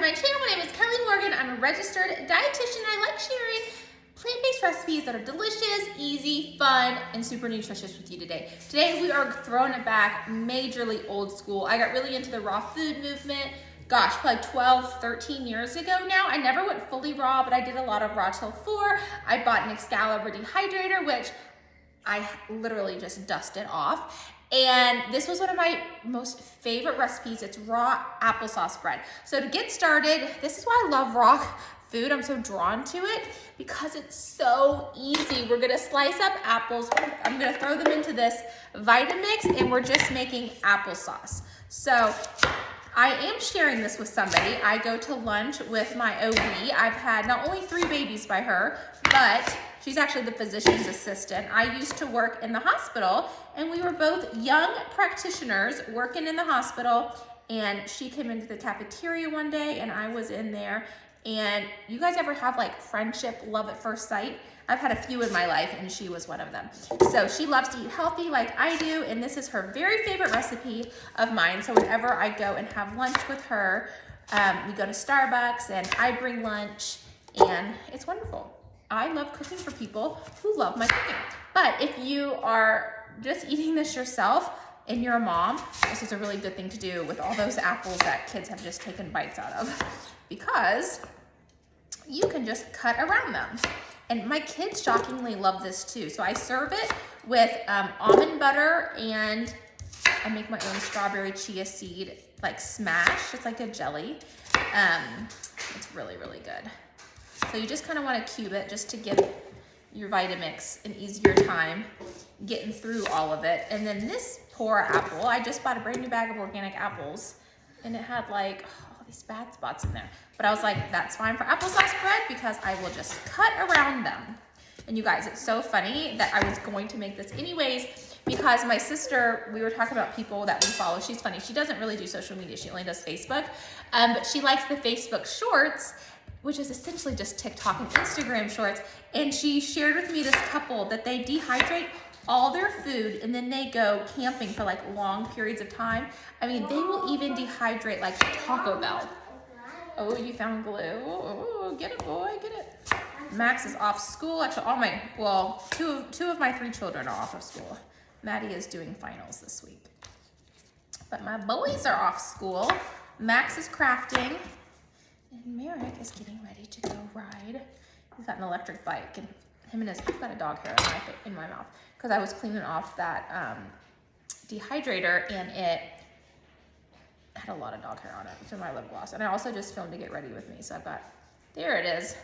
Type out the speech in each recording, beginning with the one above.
my channel. My name is Kelly Morgan. I'm a registered dietitian. I like sharing plant-based recipes that are delicious, easy, fun, and super nutritious with you today. Today we are throwing it back majorly old school. I got really into the raw food movement, gosh, probably 12, 13 years ago now. I never went fully raw, but I did a lot of raw till 4. I bought an Excalibur dehydrator, which I literally just dusted off. And this was one of my most favorite recipes. It's raw applesauce bread. So to get started, this is why I love raw food. I'm so drawn to it because it's so easy. We're gonna slice up apples. I'm gonna throw them into this Vitamix and we're just making applesauce. So I am sharing this with somebody. I go to lunch with my OB. I've had not only 3 babies by her, but she's actually the physician's assistant. I used to work in the hospital and we were both young practitioners working in the hospital, and she came into the cafeteria one day and I was in there. And you guys ever have like friendship, love at first sight? I've had a few in my life and she was one of them. So she loves to eat healthy like I do, and this is her very favorite recipe of mine. So whenever I go and have lunch with her, we go to Starbucks and I bring lunch and it's wonderful. I love cooking for people who love my cooking. But if you are just eating this yourself and you're a mom, this is a really good thing to do with all those apples that kids have just taken bites out of, because you can just cut around them. And my kids shockingly love this too. So I serve it with almond butter, and I make my own strawberry chia seed like smash. It's like a jelly. It's really, really good. So you just kind of want to cube it just to give your Vitamix an easier time getting through all of it. And then this poor apple, I just bought a brand new bag of organic apples and it had like all these bad spots in there. But I was like, that's fine for applesauce bread because I will just cut around them. And you guys, it's so funny that I was going to make this anyways, because my sister, we were talking about people that we follow. She's funny. She doesn't really do social media. She only does Facebook. But she likes the Facebook shorts, which is essentially just TikTok and Instagram shorts. And she shared with me this couple that they dehydrate all their food and then they go camping for like long periods of time. I mean, they will even dehydrate like Taco Bell. Oh, you found glue. Oh, get it, boy, get it. Max is off school. Actually, two of my 3 children are off of school. Maddie is doing finals this week. But my boys are off school. Max is crafting. And Merrick is getting ready to go ride. He's got an electric bike, and he's got a dog hair in my mouth because I was cleaning off that dehydrator and it had a lot of dog hair on it for my lip gloss. And I also just filmed to get ready with me, so I've got, there it is,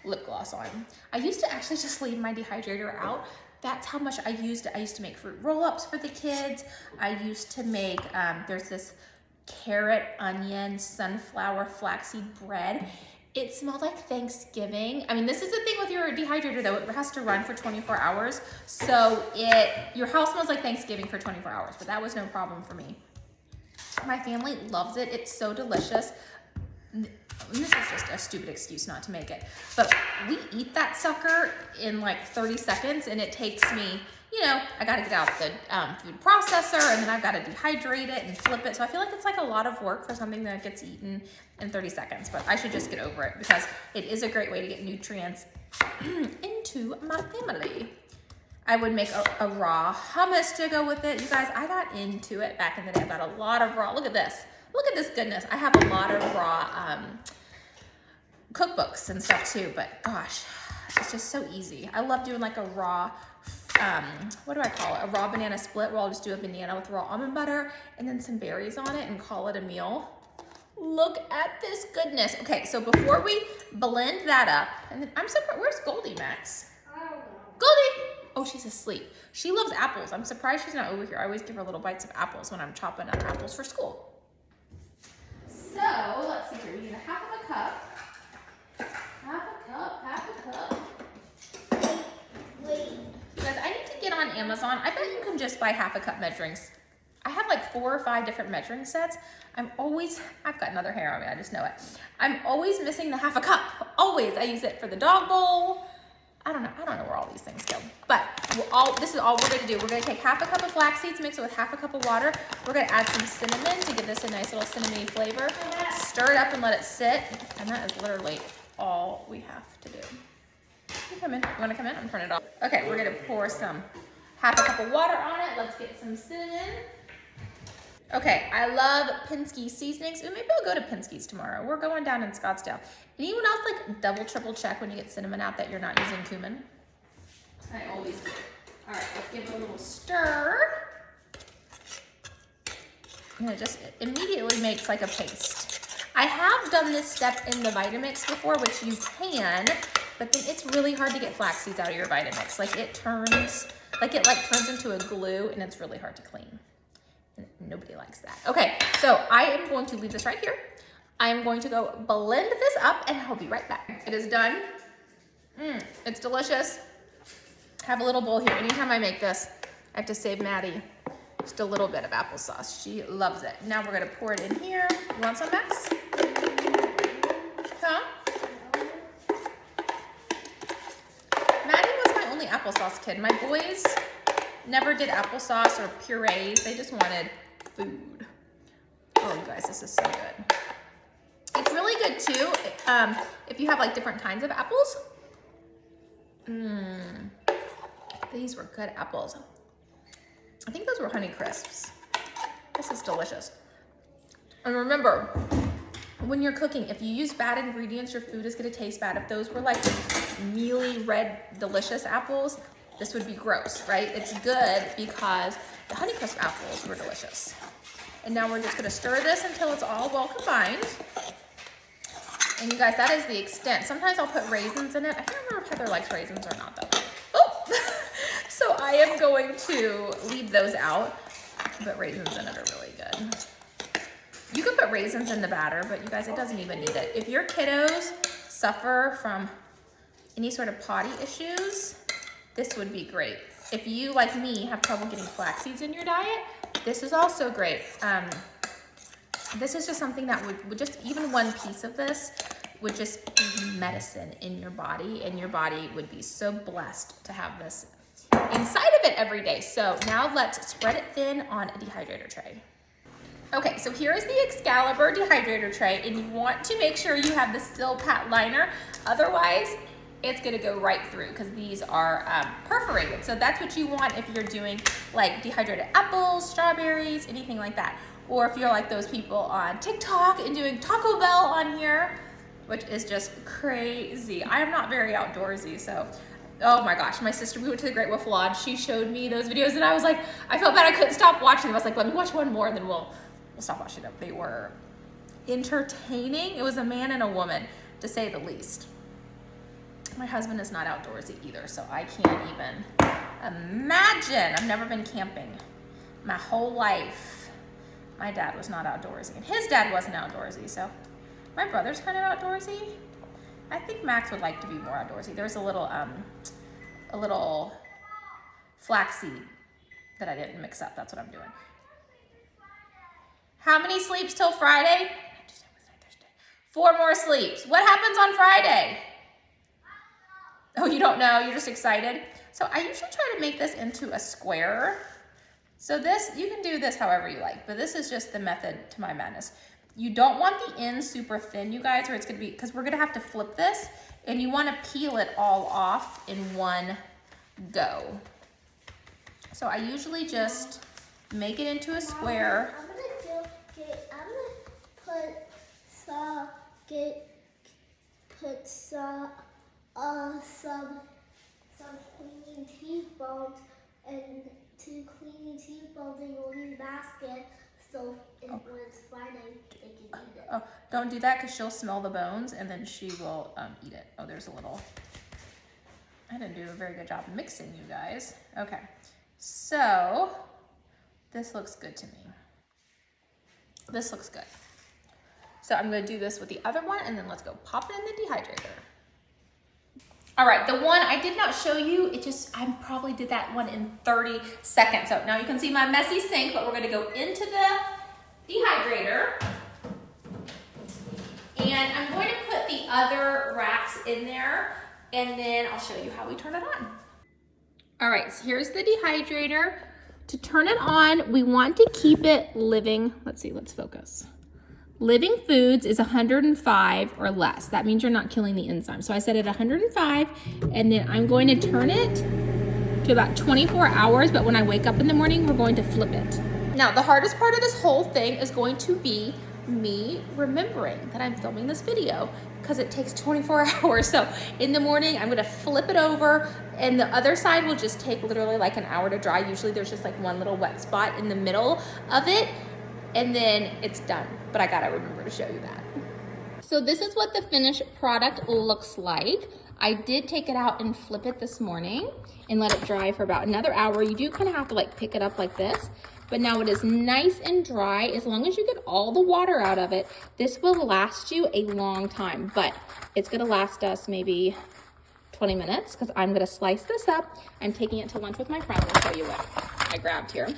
lip gloss on. I used to actually just leave my dehydrator out. That's how much I used it. I used to make fruit roll-ups for the kids. I used to make, there's this carrot, onion, sunflower, flaxseed bread. It smelled like Thanksgiving. I mean, this is the thing with your dehydrator though, it has to run for 24 hours. So your house smells like Thanksgiving for 24 hours, but that was no problem for me. My family loves it. It's so delicious. This is just a stupid excuse not to make it, but we eat that sucker in like 30 seconds and it takes me, I gotta get out the food processor and then I've gotta dehydrate it and flip it. So I feel like it's like a lot of work for something that gets eaten in 30 seconds, but I should just get over it because it is a great way to get nutrients into my family. I would make a raw hummus to go with it. You guys, I got into it back in the day. I've got a lot of raw, look at this. Look at this goodness. I have a lot of raw cookbooks and stuff too, but gosh, it's just so easy. I love doing like a raw, what do I call it? A raw banana split where I'll just do a banana with raw almond butter and then some berries on it and call it a meal. Look at this goodness. Okay, so before we blend that up, and then I'm surprised, where's Goldie, Max? Goldie! Oh, she's asleep. She loves apples. I'm surprised she's not over here. I always give her little bites of apples when I'm chopping up apples for school. So, let's see here. We need a half of a cup. Half a cup. Wait. Guys, I need to get on Amazon. I bet you can just buy half a cup measurings. I have like 4 or 5 different measuring sets. I've got another hair on me, I just know it. I'm always missing the half a cup. Always. I use it for the dog bowl. I don't know where all these things go. But this is all we're gonna do. We're gonna take half a cup of flax seeds, mix it with half a cup of water. We're gonna add some cinnamon to give this a nice little cinnamony flavor. Stir it up and let it sit. And that is literally all we have to do. You come in. You wanna come in? I'm turning it off. Okay, we're gonna pour half a cup of water on it. Let's get some cinnamon. Okay, I love Penske seasonings. Ooh, maybe I'll go to Penske's tomorrow. We're going down in Scottsdale. Anyone else like double, triple check when you get cinnamon out that you're not using cumin? I always do. All right, let's give it a little stir. And it immediately makes like a paste. I have done this step in the Vitamix before, which you can, but then it's really hard to get flax seeds out of your Vitamix. Like it turns into a glue and it's really hard to clean. And nobody likes that. Okay, so I am going to leave this right here. I am going to go blend this up and I'll be right back. It is done. It's delicious. Have a little bowl here. Anytime I make this, I have to save Maddie just a little bit of applesauce. She loves it. Now we're gonna pour it in here. You want some, Max? Huh? Maddie was my only applesauce kid. My boys never did applesauce or purees. They just wanted food. Oh, you guys, this is so good. It's really good too if you have like different kinds of apples. These were good apples. I think those were Honey Crisps. This is delicious. And remember, when you're cooking, if you use bad ingredients, your food is gonna taste bad. If those were like mealy, red, delicious apples, this would be gross, right? It's good because the Honey Crisp apples were delicious. And now we're just gonna stir this until it's all well combined. And you guys, that is the extent. Sometimes I'll put raisins in it. I can't remember if Heather likes raisins or not though. Oh, so I am going to leave those out, but raisins in it are really good. You can put raisins in the batter, but you guys, it doesn't even need it. If your kiddos suffer from any sort of potty issues, this would be great. If you, like me, have trouble getting flax seeds in your diet, this is also great. This is just something that would just, even one piece of this would just be medicine in your body, and your body would be so blessed to have this inside of it every day. So now let's spread it thin on a dehydrator tray. Okay, so here is the Excalibur dehydrator tray, and you want to make sure you have the Silpat liner. Otherwise, it's gonna go right through because these are perforated. So that's what you want if you're doing like dehydrated apples, strawberries, anything like that. Or if you're like those people on TikTok and doing Taco Bell on here, which is just crazy. I am not very outdoorsy, so, oh my gosh, my sister, we went to the Great Wolf Lodge. She showed me those videos and I was like, I felt bad I couldn't stop watching them. I was like, let me watch one more and then we'll stop watching them. They were entertaining. It was a man and a woman, to say the least. My husband is not outdoorsy either, so I can't even imagine. I've never been camping my whole life. My dad was not outdoorsy, and his dad wasn't outdoorsy, so my brother's kind of outdoorsy. I think Max would like to be more outdoorsy. There's a little flaxseed that I didn't mix up. That's what I'm doing. How many sleeps till Friday? 4 more sleeps. What happens on Friday? Oh, you don't know, you're just excited. So I usually try to make this into a square. So this, you can do this however you like, but this is just the method to my madness. You don't want the end super thin, you guys, or it's gonna be, because we're gonna have to flip this, and you wanna peel it all off in one go. So I usually just make it into a square. I'm gonna put some cleaning teeth bones and 2 cleaning teeth bones in Lily's basket, so when it's Friday, they can eat it. Oh, don't do that because she'll smell the bones and then she will eat it. Oh, there's a little, I didn't do a very good job mixing, you guys. Okay, so this looks good to me. This looks good. So I'm gonna do this with the other one and then let's go pop it in the dehydrator. All right, the one I did not show you, I probably did that one in 30 seconds. So now you can see my messy sink, but we're gonna go into the dehydrator. And I'm going to put the other racks in there. and then I'll show you how we turn it on. All right, so here's the dehydrator. To turn it on, we want to keep it living. Let's see, let's focus. Living foods is 105 or less. That means you're not killing the enzyme. So I set it 105, and then I'm going to turn it to about 24 hours, but when I wake up in the morning, we're going to flip it. Now, the hardest part of this whole thing is going to be me remembering that I'm filming this video because it takes 24 hours. So in the morning, I'm gonna flip it over, and the other side will just take literally like an hour to dry. Usually there's just like one little wet spot in the middle of it, and then it's done. But I gotta remember to show you that. So this is what the finished product looks like. I did take it out and flip it this morning and let it dry for about another hour. You do kind of have to like pick it up like this, but now it is nice and dry. As long as you get all the water out of it, this will last you a long time, but it's gonna last us maybe 20 minutes because I'm gonna slice this up. I'm taking it to lunch with my friends. I'll show you what I grabbed here.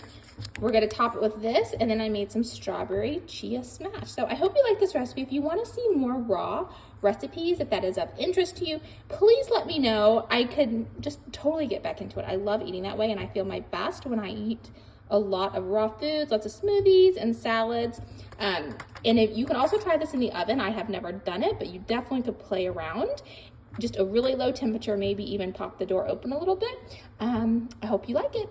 We're gonna top it with this, and then I made some strawberry chia smash. So I hope you like this recipe. If you wanna see more raw recipes, if that is of interest to you, please let me know. I could just totally get back into it. I love eating that way, and I feel my best when I eat a lot of raw foods, lots of smoothies and salads. And if you can also try this in the oven. I have never done it, but you definitely could play around. Just a really low temperature, maybe even pop the door open a little bit. I hope you like it.